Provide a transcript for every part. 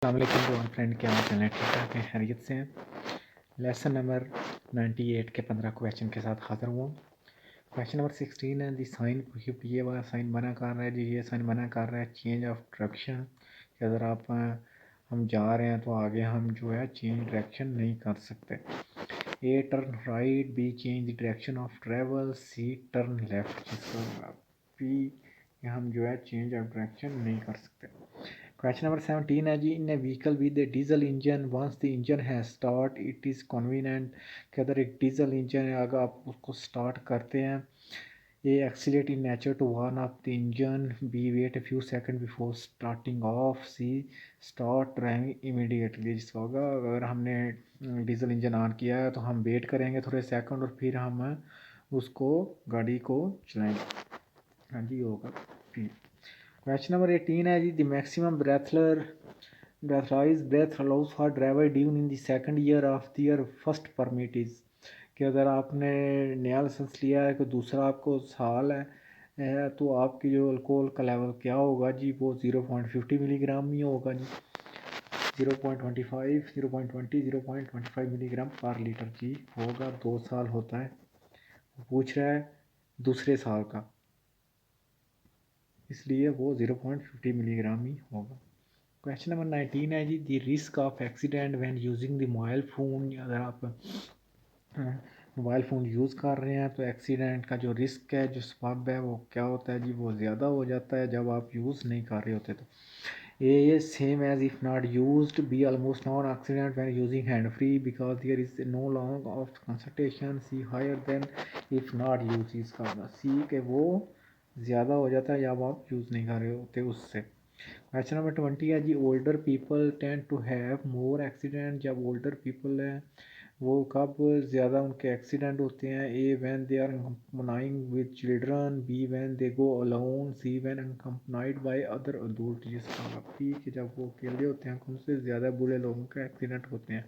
अस्सलाम फ्रेंड, क्या हाल चाल है? ठीक ठाक है, खैरियत से हैं। लेसन नंबर 98 के 15 क्वेश्चन के साथ हाज़िर हुआ। क्वेश्चन नंबर 16 है जी, साइन प्रोहिबिट, ये वाला साइन मना कर रहा है जी, ये साइन मना कर रहा है चेंज ऑफ डायरेक्शन कि अगर आप हम जा रहे हैं तो आगे हम जो है चेंज डायरेक्शन नहीं कर सकते। A turn right, B change the direction of travel, C turn left, जिसका बी हम जो है चेंज ऑफ डायरेक्शन नहीं कर सकते। क्वेश्चन नंबर 17 है जी, in a vehicle with a diesel engine once the engine है स्टार्ट इट इज़ कन्वीनियंट कि अगर एक डीजल इंजन है, अगर आप उसको स्टार्ट करते हैं, A accelerate in nature to warm up the engine, B wait a few second before starting off, C start driving immediately. जिसका होगा अगर हमने डीजल इंजन ऑन किया है तो हम वेट करेंगे थोड़े सेकंड और फिर हम उसको गाड़ी को चलाएंगे। हाँ जी, होगा पी। क्वेश्चन नंबर 18 है जी, the maximum breathalyzed breath allows for driver during in the second year of their first permit is कि अगर आपने नया लाइसेंस लिया है कि दूसरा आपको साल है तो आपकी जो अल्कोहल का लेवल क्या होगा जी, वो 0.50 मिलीग्राम ही होगा जी। 0.25, 0.20, 0.25 मिलीग्राम पर लीटर जी होगा। 2 साल होता है, पूछ रहा है दूसरे साल का, इसलिए वो 0.50 मिलीग्राम ही होगा। क्वेश्चन नंबर 19 है जी, the risk of accident when using the mobile phone. अगर आप मोबाइल फ़ोन यूज़ कर रहे हैं तो एक्सीडेंट का जो रिस्क है, जो सबब है, वो क्या होता है जी, वो ज़्यादा हो जाता है जब आप यूज़ नहीं कर रहे होते तो। A same as if not used, B almost non accident when using hand free because there is no long of consultation, C higher than if not use. इसका सी के वो ज़्यादा हो जाता है जब आप यूज़ नहीं कर रहे होते उससे। क्वेश्चन नंबर 20 है जी, older people tend to have more accident. जब ओल्डर पीपल हैं वो कब ज़्यादा उनके एक्सीडेंट होते हैं? A when they are accompanying with children, B when they go alone, C when accompanied by other adult. जिसका पी कि जब वो अकेले होते हैं उनसे ज़्यादा बुरे लोगों के एक्सीडेंट होते हैं।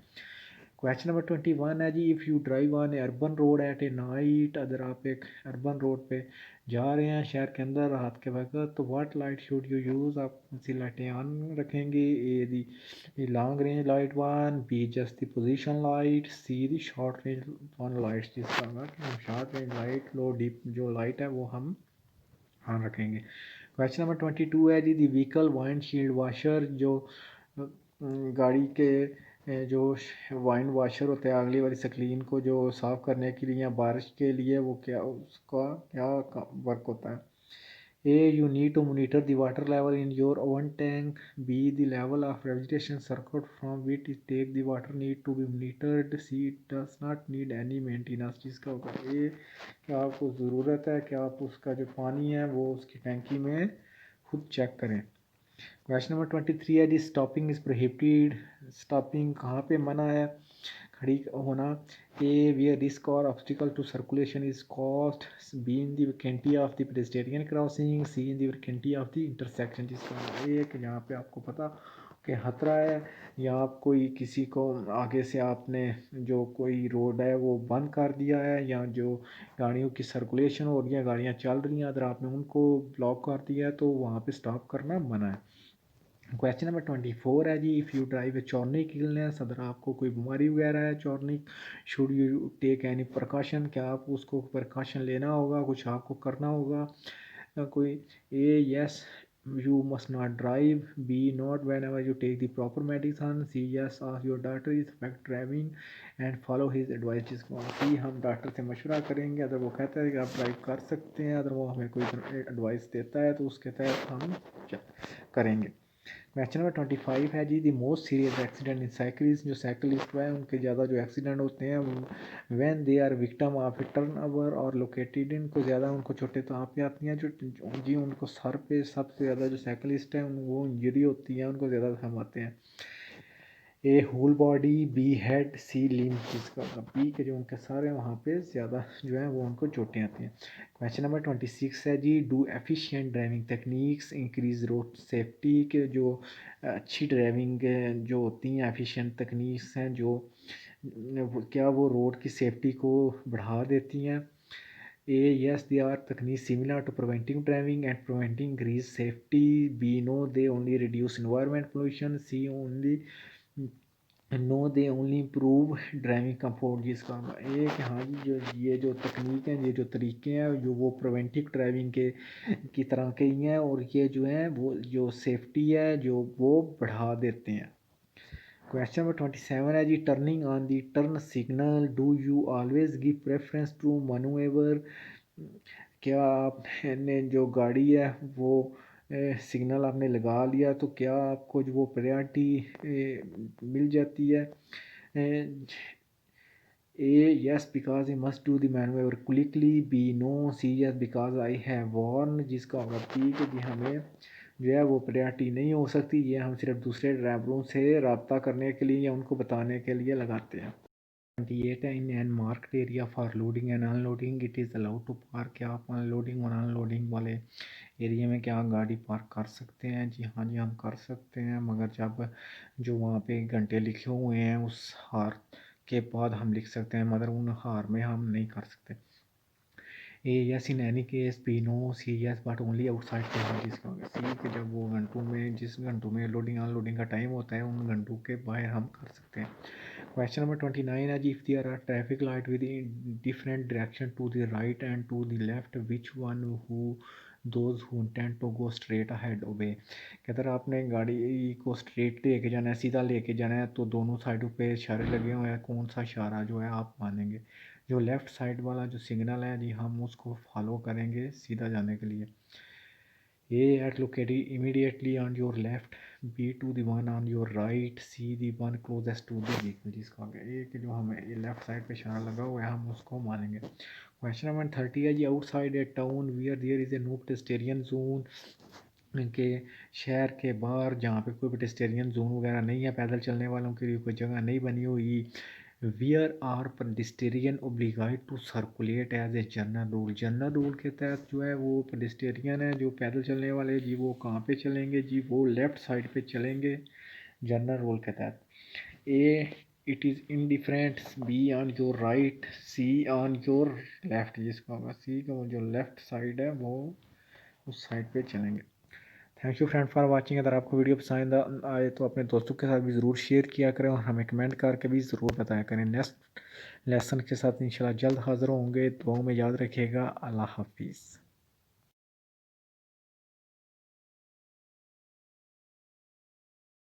क्वेश्चन नंबर 21 है जी, if you drive on a urban road at a night. अगर आप एक अर्बन रोड पे जा रहे हैं शहर के अंदर रात के वक्त, तो what light should you use? आप कौन सी लाइटें ऑन रखेंगे? A the long range light one, B just the position light, C the short range one lights. जिसका होगा कि हम short range light, low dip जो लाइट है वो हम ऑन रखेंगे। क्वेश्चन नंबर 22 है जी, the vehicle windshield washer. जो गाड़ी के जो वाइंड वाशर होता है, अगली वाली स्क्रीन को जो साफ़ करने के लिए या बारिश के लिए, वो क्या उसका क्या वर्क होता है? A you need to monitor the water level in your oven tank, B the level of vegetation circle from which is take the water need to be monitored, C does not need any maintenance. जिसका होगा ए क्या आपको ज़रूरत है कि आप उसका जो पानी है वो उसकी टैंकी में खुद चेक करें। क्वेश्चन नंबर 23 है जी, स्टॉपिंग इज़ प्रोहिबिटेड। स्टॉपिंग कहाँ पे मना है खड़ी होना? A where risk or obstacle to circulation is caused, B in the vicinity of the pedestrian crossing, C in the vicinity of the intersection. जिसका ये है कि यहाँ पे आपको पता कि खतरा है या आप कोई किसी को आगे से आपने जो कोई रोड है वो बंद कर दिया है, या जो गाड़ियों की सर्कुलेशन हो रही है, गाड़ियाँ चल रही हैं, अगर आपने उनको ब्लॉक कर दिया है तो वहाँ पे स्टॉप करना मना है। क्वेश्चन नंबर 24 है जी, if you drive a chronic illness. अगर आपको कोई बीमारी वगैरह है chronic, should you take any precaution? क्या आप उसको प्रिकॉशन लेना होगा, कुछ आपको करना होगा? कोई A yes you must not drive, B not whenever you take the proper medicine, C yes ask your doctor is effect driving and follow his advice. जिसको सी हम डॉक्टर से मशवरा करेंगे, अगर वो कहता है कि आप ड्राइव कर सकते हैं, अगर वो हमें कोई एडवाइस देता है तो उसके तहत हम करेंगे। क्वेश्चन नंबर 25 है जी, the most serious accident in cyclist. जो साइकिलिस्ट है उनके ज़्यादा जो एक्सीडेंट होते हैं when they are victim of a turn over or located, इनको ज़्यादा उनको चोटें तो आप पे आती हैं जो जी उनको सर पे सबसे ज़्यादा जो साइकिलिस्ट हैं वो इंजरी होती है, उनको ज़्यादा हम आते हैं। ए whole body, be head, C limb. जिसका बी के जो उनके सर हैं वहाँ पे ज़्यादा जो है वो उनको चोटें आती हैं। क्वेश्चन नंबर 26 है जी, do efficient driving techniques increase road safety. के जो अच्छी ड्राइविंग जो होती हैं, एफिशिएंट तकनीक्स हैं जो क्या वो रोड की सेफ्टी को बढ़ा देती हैं? A, yes, they are techniques similar to preventing driving and preventing increased safety. B, no, they only reduce environment pollution. C, only no they only improve driving comfort जिसका एक हाँ जी जो ये जो तकनीक हैं ये जो तरीके हैं जो वो प्रिवेंटिव ड्राइविंग के की तरह के ही हैं और ये जो है वो जो सेफ्टी है जो वो बढ़ा देते हैं। क्वेश्चन नंबर 27 है जी turning on the turn signal do you always give preference to manoeuvre. क्या आपने जो गाड़ी है वो सिग्नल आपने लगा लिया तो क्या आपको जो वो प्रायोरिटी मिल जाती है। A yes because I must do the manoeuvre quickly. B no. C yes because I have warned जिसका होगा पी कि जी हमें जो है वो प्रायोरिटी नहीं हो सकती ये हम सिर्फ दूसरे ड्राइवरों से रब्ता करने के लिए या उनको बताने के लिए लगाते हैं। 28 है in an market area for loading and unloading it is allowed to park. क्या आप अनलोडिंग और अनलोडिंग वाले एरिया में क्या गाड़ी पार्क कर सकते हैं? जी हाँ जी हम कर सकते हैं मगर जब जो वहाँ पे घंटे लिखे हुए हैं उस हार के बाद हम लिख सकते हैं मगर उन हार में हम नहीं कर सकते। A yes in any case. B no. C yes but only outside technologies का होगा। सी कि जब वो घंटों में जिस घंटों में लोडिंग अनलोडिंग का टाइम होता है उन घंटों के बाहर हम कर सकते हैं। क्वेश्चन नंबर 29 है जी if there are traffic light with different direction to the right and to the left which one who those who intend to go straight ahead obey. अगर आपने गाड़ी को स्ट्रेट लेके जाना है सीधा लेके जाना है तो दोनों साइडों पे इशारे लगे हुए हैं कौन सा इशारा जो है आप मानेंगे। जो लेफ़्ट साइड वाला जो सिग्नल है जी हम उसको फॉलो करेंगे सीधा जाने के लिए। A at located immediately on your left, B to the one on your right, C the one closest to the vehicle जिसका आगे ए कि जो हमें ये लेफ्ट साइड पे इशारा लगा हुआ है हम उसको मानेंगे। क्वेश्चन नंबर 30 है जी outside a town where there is a no pedestrian zone के शहर के बाहर जहाँ पे कोई पेडेस्टेरियन जोन वगैरह नहीं है पैदल चलने वालों के लिए कोई जगह नहीं बनी हुई। Where are pedestrian obliged to circulate as a general rule. General rule के तहत जो है वो पेडेस्टेरियन है जो पैदल चलने वाले जी वो कहाँ पे चलेंगे जी वो लेफ़्ट साइड पे चलेंगे जनरल रूल के तहत। A it is indifferent. B on your right. C on your left जिसका होगा सी का जो लेफ़्ट साइड है वो उस साइड पे चलेंगे। Thank you friend for watching. अगर आपको वीडियो पसंद आए तो अपने दोस्तों के साथ भी ज़रूर शेयर किया करें और हमें कमेंट करके भी ज़रूर बताया करें। नेक्स्ट लेसन के साथ इंशाल्लाह जल्द हाज़िर होंगे। दुआओं में याद रखिएगा। अल्लाह हाफिज़।